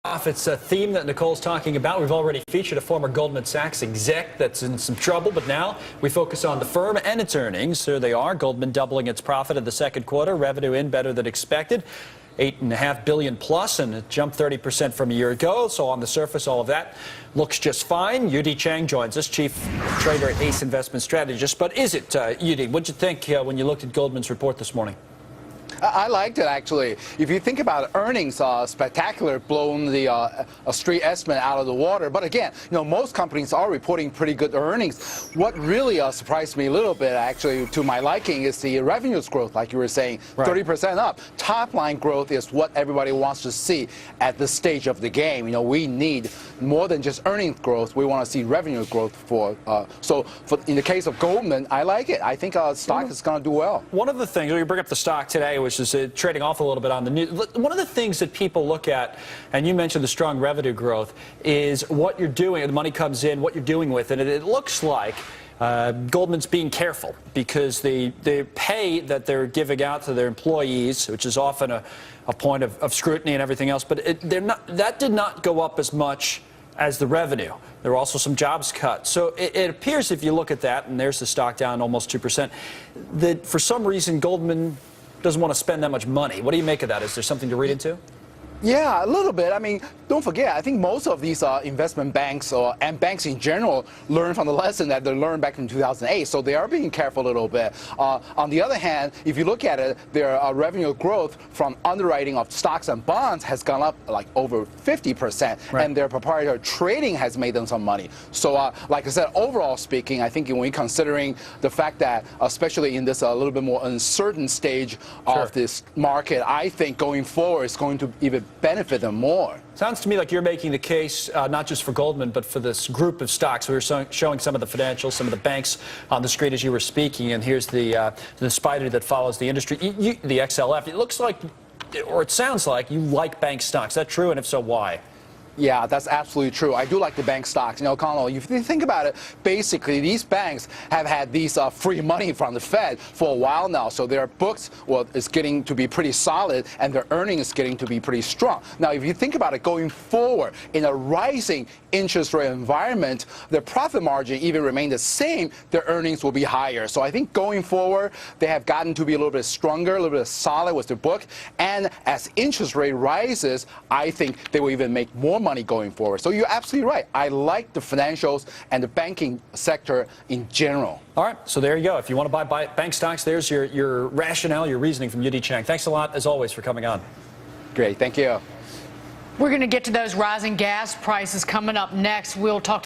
It's a theme that Nicole's talking about. We've already featured a former Goldman Sachs exec that's in some trouble, but now we focus on the firm and its earnings. Here they are. Goldman doubling its profit in the second quarter, revenue in better than expected, $8.5 billion plus, and it jumped 30% from a year ago. So on the surface, all of that looks just fine. Yu-Dee joins us, chief trader at Ace Investment Strategist. But is it, Yu-Dee? What did you think when you looked at Goldman's report this morning? I liked it, actually. If you think about earnings, spectacular, blown the street estimate out of the water. But again, most companies are reporting pretty good earnings. What really surprised me a little bit, actually, to my liking, is the revenues growth, like you were saying, 30% up. Top line growth is what everybody wants to see at this stage of the game. We need more than just earnings growth. We want to see revenue growth in the case of Goldman, I like it. I think stock is going to do well. One of the things, you bring up the stock today, which is trading off a little bit on the news. One of the things that people look at, and you mentioned the strong revenue growth, is what you're doing. The money comes in, what you're doing with it. And it looks like Goldman's being careful because the pay that they're giving out to their employees, which is often a point of scrutiny and everything else, but that did not go up as much as the revenue. There were also some jobs cut. So it appears, if you look at that, and there's the stock down almost 2%, that for some reason Goldman doesn't want to spend that much money. What do you make of that? Is there something to read into? Yeah, a little bit. I mean, don't forget, I think most of these investment banks and banks in general learn from the lesson that they learned back in 2008, so they are being careful a little bit. On the other hand, if you look at it, their revenue growth from underwriting of stocks and bonds has gone up like over 50%, and their proprietary trading has made them some money. So, like I said, overall speaking, I think when we're considering the fact that, especially in this a little bit more uncertain stage of this market, I think going forward it's going to even benefit them more. Sounds to me like you're making the case not just for Goldman, but for this group of stocks. We were showing some of the financials, some of the banks on the screen as you were speaking, and here's the spider that follows the industry, the XLF. It looks like, or it sounds like, you like bank stocks. Is that true? And if so, why? Yeah, that's absolutely true. I do like the bank stocks. Connell, if you think about it, basically these banks have had these free money from the Fed for a while now. So their books, is getting to be pretty solid, and their earnings is getting to be pretty strong. Now, if you think about it going forward, in a rising interest rate environment, their profit margin even remain the same, their earnings will be higher. So I think going forward, they have gotten to be a little bit stronger, a little bit solid with their book. And as interest rate rises, I think they will even make more money going forward. So you're absolutely right. I like the financials and the banking sector in general. All right, so there you go. If you want to buy bank stocks, there's your rationale, your reasoning from Yu-Dee. Thanks a lot, as always, for coming on. Great, thank you. We're going to get to those rising gas prices coming up next. We'll talk